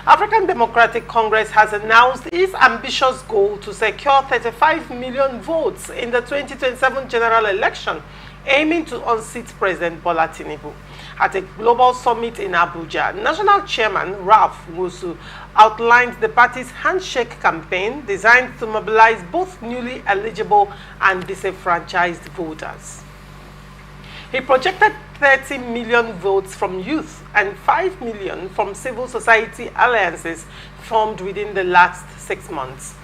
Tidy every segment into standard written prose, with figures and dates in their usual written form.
African Democratic Congress has announced its ambitious goal to secure 35 million votes in the 2027 general election, aiming to unseat President Bola Tinubu. At a global summit in Abuja, National Chairman Ralph Wusu outlined the party's handshake campaign designed to mobilize both newly eligible and disenfranchised voters. He projected 30 million votes from youth and 5 million from civil society alliances formed within the last 6 months.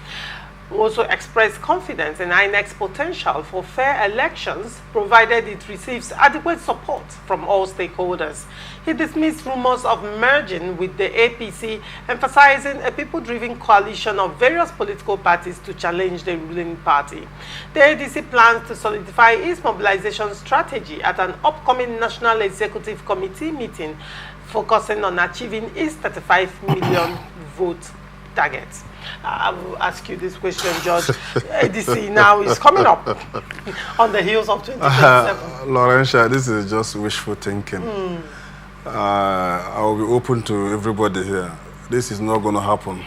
He also expressed confidence in INEC's potential for fair elections, provided it receives adequate support from all stakeholders. He dismissed rumors of merging with the APC, emphasizing a people-driven coalition of various political parties to challenge the ruling party. The ADC plans to solidify its mobilization strategy at an upcoming National Executive Committee meeting, focusing on achieving its 35 million vote target. I will ask you this question, George. ADC now is coming up on the heels of 2027. Laurentia, this is just wishful thinking. I will be open to everybody here. This is not going to happen.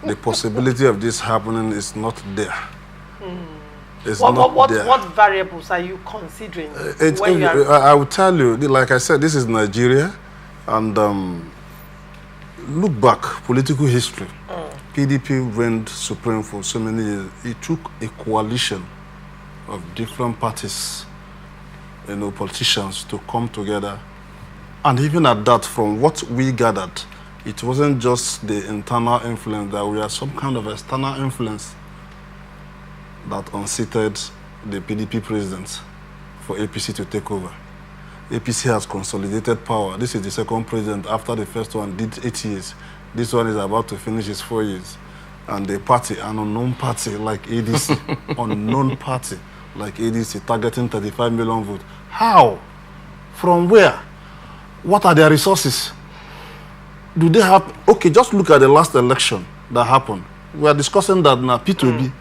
The possibility of this happening is not there. It's not there. What variables are you considering? I will tell you, like I said, this is Nigeria, and look back, political history. PDP reigned supreme for so many years. It took a coalition of different parties, politicians to come together. And even at that, from what we gathered, it wasn't just the internal influence, that we had some kind of external influence that unseated the PDP president for APC to take over. APC has consolidated power. This is the second president after the first one did 8 years. This one is about to finish his 4 years. And the party, an unknown party like ADC, unknown party like ADC, targeting 35 million votes. How? From where? What are their resources? Do they have... Okay, just look at the last election that happened. We are discussing that now. P2B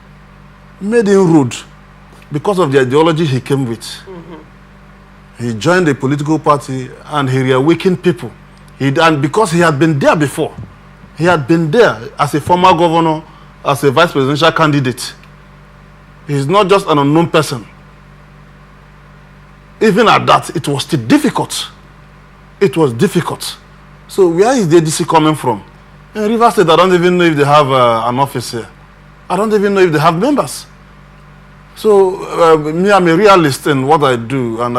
made him rude because of the ideology he came with. He joined a political party and he reawakened people. And because he had been there before, he had been there as a former governor, as a vice presidential candidate. He's not just an unknown person. Even at that, it was still difficult. It was difficult. So where is the ADC coming from? In Rivers State, I don't even know if they have an office here. I don't even know if they have members. So me, I'm a realist in what I do, and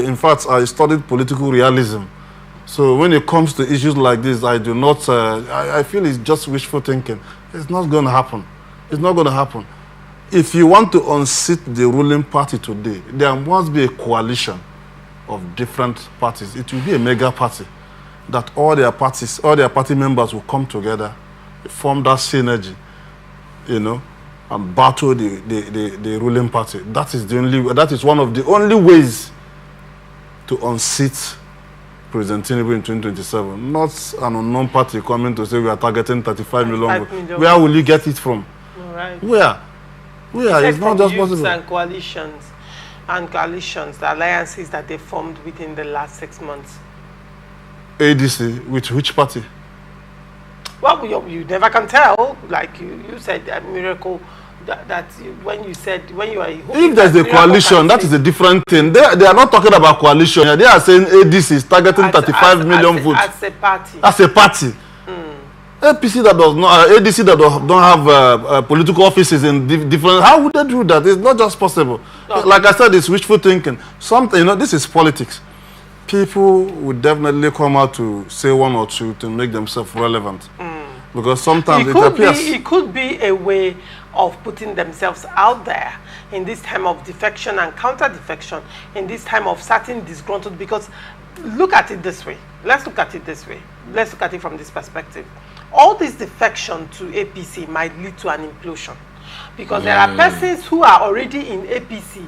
in fact, I studied political realism. So when it comes to issues like this, I do not, I feel it's just wishful thinking. It's not going to happen. It's not going to happen. If you want to unseat the ruling party today, there must be a coalition of different parties. It will be a mega party that all their party members will come together, form that synergy, and battle the ruling party. That is one of the only ways to unseat President Tinubu in 2027. Not an unknown party coming to say we are targeting 35 million. Where will you get it from? Right. Where? It's not just possible. And coalitions, the alliances that they formed within the last 6 months. ADC, with which party? Well, you never can tell. Like you said, a miracle. When you are... If there's a coalition, that is a different thing. They are not talking about coalition. They are saying ADC is targeting 35 million votes. As a party. As a party. APC that does not, ADC that don't have political offices in different... How would they do that? It's not just possible. Okay. Like I said, it's wishful thinking. This is politics. People would definitely come out to say one or two to make themselves relevant. Because sometimes it appears... It could be a way of putting themselves out there in this time of defection and counter-defection, in this time of certain disgruntled, because look at it this way. Let's look at it this way. Let's look at it from this perspective. All this defection to APC might lead to an implosion, because there are persons who are already in APC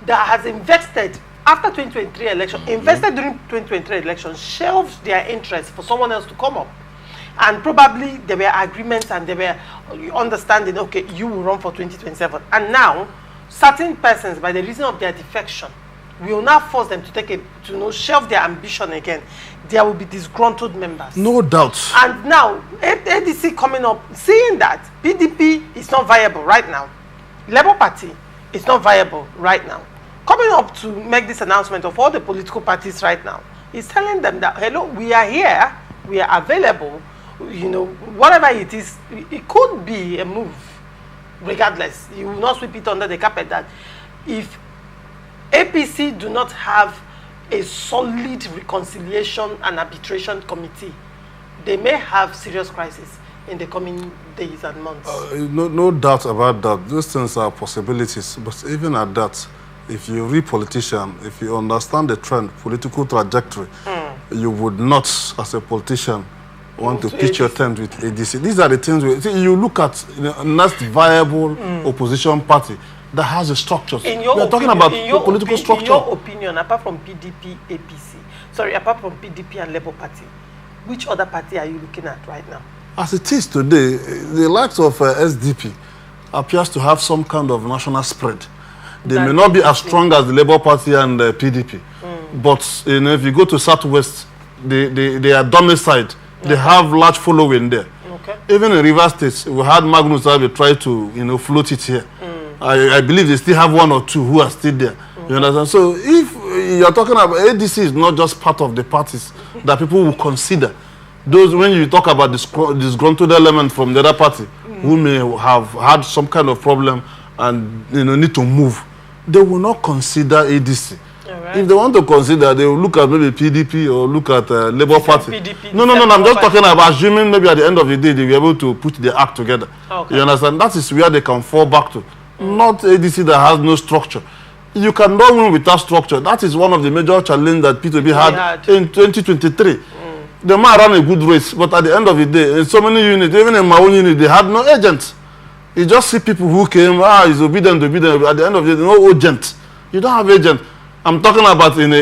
that has invested after 2023 election, invested during 2023 election, shelved their interest for someone else to come up. And probably there were agreements and there were understanding, okay, you will run for 2027. And now, certain persons, by the reason of their defection, we will now force them to shelve their ambition again. There will be disgruntled members. No doubt. And now, ADC coming up, seeing that PDP is not viable right now, Labour Party is not viable right now, coming up to make this announcement of all the political parties right now, is telling them that, hello, we are here, we are available, you know, whatever it is, it could be a move, regardless. You will not sweep it under the carpet that if APC do not have a solid reconciliation and arbitration committee, they may have serious crisis in the coming days and months. No doubt about that. Those things are possibilities. But even at that, if you read politician, if you understand the trend, political trajectory, you would not, as a politician, want to pitch your tent with ADC. These are the things you look at the next viable opposition party that has a structure. We are talking about the political structure. In your opinion, apart from PDP, apart from PDP and Labour Party, which other party are you looking at right now? As it is today, the likes of SDP appears to have some kind of national spread. They may not be as strong as the Labour Party and PDP, but you know, if you go to Southwest, they are domiciled. They have large following there. Okay. Even in Rivers State, we had Magnus Abe try to float it here. I believe they still have one or two who are still there. You understand? So if you're talking about ADC, is not just part of the parties that people will consider. Those, when you talk about disgruntled element from the other party who may have had some kind of problem and need to move, they will not consider ADC. Right. If they want to consider, they will look at maybe PDP or look at Labour Party. PDP, no, I'm just talking about assuming maybe at the end of the day they will be able to put the act together. Okay. You understand? That is where they can fall back to. Not ADC that has no structure. You cannot win without structure. That is one of the major challenges that P2B had in 2023. The man ran a good race, but at the end of the day, in so many units, even in my own unit, they had no agents. You just see people who came, he's obedient. At the end of the day, no agent. You don't have agent. I'm talking about in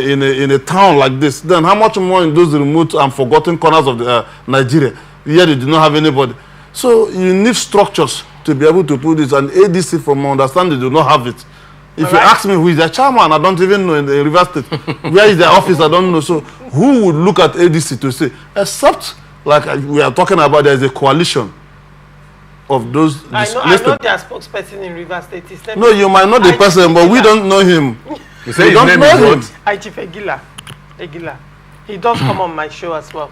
a town like this. Then how much more in those remote and forgotten corners of the, Nigeria? Here they do not have anybody. So you need structures to be able to put this. And ADC, from my understanding, do not have it. If you ask me who is their chairman, I don't even know in the Rivers State. Where is their office? I don't know. So who would look at ADC to say, except like we are talking about, there is a coalition of those. I know their spokesperson in Rivers State. No, you might know the person, but we don't know him. You say his name is what? I Chief Egila. He does come on my show as well.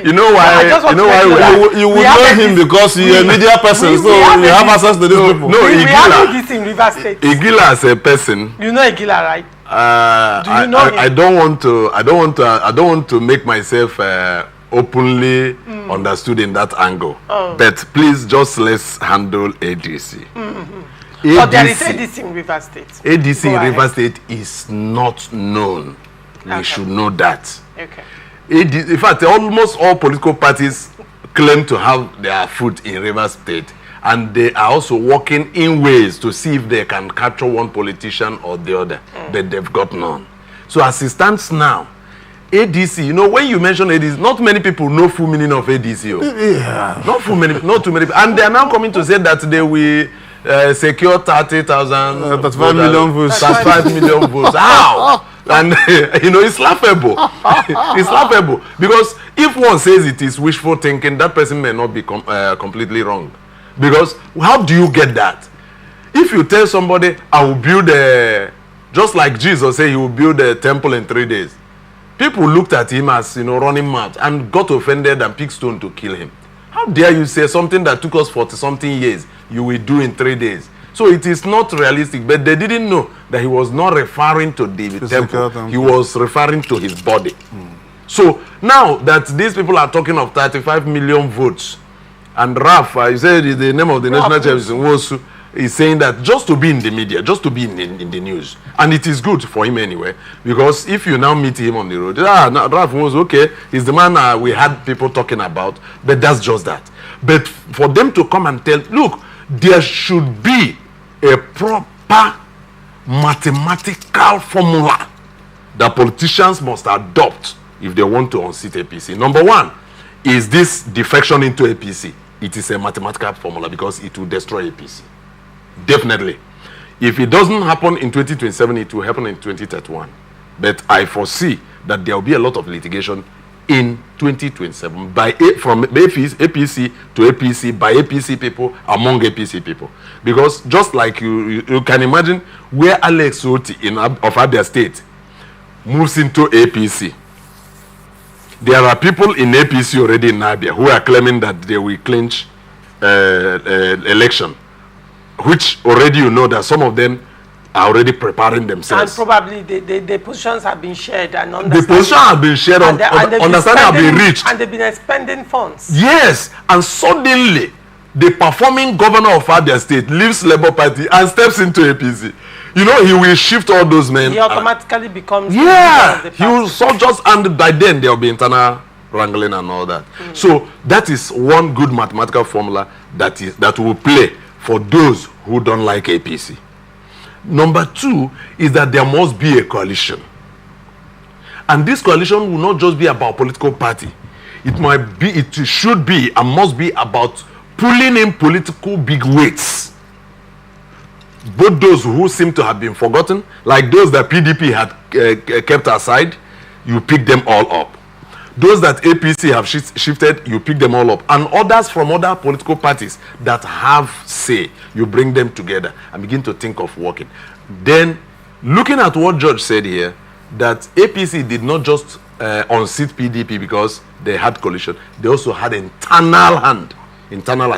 You know why? You would know him because you're a media person, so you have access to these people. No, we have this in Rivers State. Igila as a person. You know Igila, right? Do you know him? I don't want to make myself openly understood in that angle. But please, just let's handle ADC. But there is ADC in Rivers State. ADC in Rivers State is not known. We should know that. Okay. In fact, almost all political parties claim to have their foot in Rivers State, and they are also working in ways to see if they can capture one politician or the other, but they've got none. So as it stands now, ADC, when you mention ADC, not many people know full meaning of ADC. Yeah. Not too many people. And they are now coming to say that they will secure 30,000, 35 million votes. 35 million votes. How? And it's laughable. It's laughable because if one says it is wishful thinking, that person may not be completely wrong. Because how do you get that? If you tell somebody, I will build just like Jesus said, he will build a temple in 3 days. People looked at him as running mad and got offended and picked stone to kill him. How dare you say something that took us 40-something years you will do in 3 days? So it is not realistic, but they didn't know that he was not referring to the temple. He was referring to his body. So now that these people are talking of 35 million votes, and Raf, you said the name of the national chairman is saying that just to be in the media, just to be in the news. And it is good for him anyway, because if you now meet him on the road, Raf was okay, he's the man we had people talking about, but that's just that. But for them to come and tell, look, there should be a proper mathematical formula that politicians must adopt if they want to unseat APC. Number one is this defection into APC. It is a mathematical formula because it will destroy APC. Definitely. If it doesn't happen in 2027, it will happen in 2031. But I foresee that there will be a lot of litigation in 2027 from APC to APC, by APC people, among APC people. Because just like you can imagine where Alex Oti of Abia State moves into APC, there are people in APC already in Abia who are claiming that they will clinch election, which already you know that some of them are already preparing themselves. And probably the positions have been shared and the positions have been shared, understanding have been reached. And they've been expending funds. Yes, and suddenly the performing governor of Abia State leaves Labour Party and steps into APC. You know, he will shift all those men. He automatically becomes he will just, and by then there will be internal wrangling and all that. So that is one good mathematical formula that will play for those who don't like APC. Number two is that there must be a coalition. And this coalition will not just be about political party. It should be and must be about pulling in political big weights. Both those who seem to have been forgotten, like those that PDP had kept aside, you pick them all up. Those that APC have shifted, you pick them all up. And others from other political parties that have say, you bring them together and begin to think of working. Then, looking at what George said here, that APC did not just unseat PDP because they had coalition. They also had external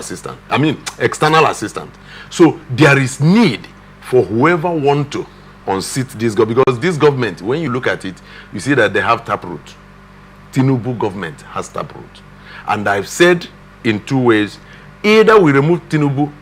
assistant. So there is need for whoever want to unseat this government, because this government, when you look at it, you see that they have taproot. Tinubu government has taproot. And I've said in two ways, either we remove Tinubu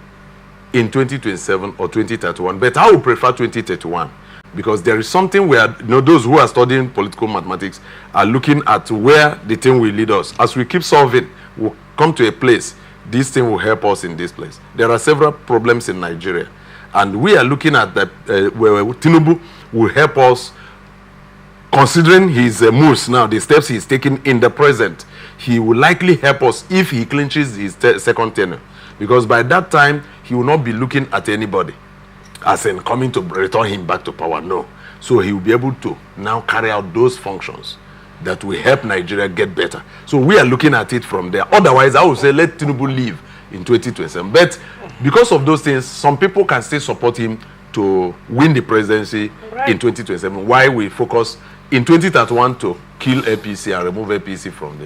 in 2027 or 2031, but I would prefer 2031, because there is something where, you know, those who are studying political mathematics are looking at where the thing will lead us. As we keep solving, we'll come to a place, this thing will help us in this place. There are several problems in Nigeria, and we are looking at that where Tinubu will help us. Considering his moves now, the steps he's taking in the present, he will likely help us if he clinches his second tenure. Because by that time, he will not be looking at anybody as in coming to return him back to power. No. So he will be able to now carry out those functions that will help Nigeria get better. So we are looking at it from there. Otherwise, I would say let Tinubu leave in 2027. But because of those things, some people can still support him to win the presidency in 2027. Why we focus in 2031 to kill APC and remove APC from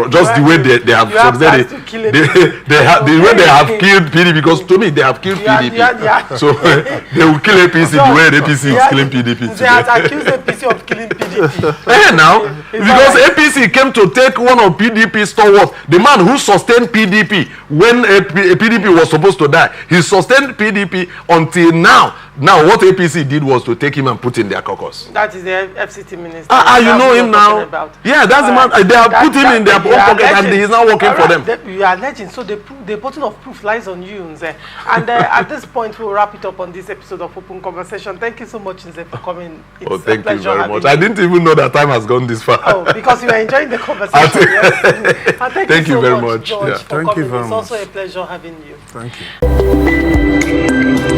just the way they have succeeded. The way they have killed PDP, because to me they have killed PDP. So they will kill APC the way APC is killing PDP. They have accused APC of killing PDP. Now, because APC came to take one of PDP's stalwarts, the man who sustained PDP when PDP was supposed to die. He sustained PDP until now. Now, what APC did was to take him and put in their caucus. That is the FCT minister. You know him now. Yeah, that's the man. They have put him in their own pocket and he is now working for them. You are legend. So the button of proof lies on you, Nze. And at this point, we'll wrap it up on this episode of Open Conversation. Thank you so much, Nze, for coming. It's thank you very much. I didn't even know that time has gone this far. Oh, because you are enjoying the conversation. Yes. And thank you so very much, George, yeah. for thank coming. You very it's much. Also a pleasure having you. Thank you.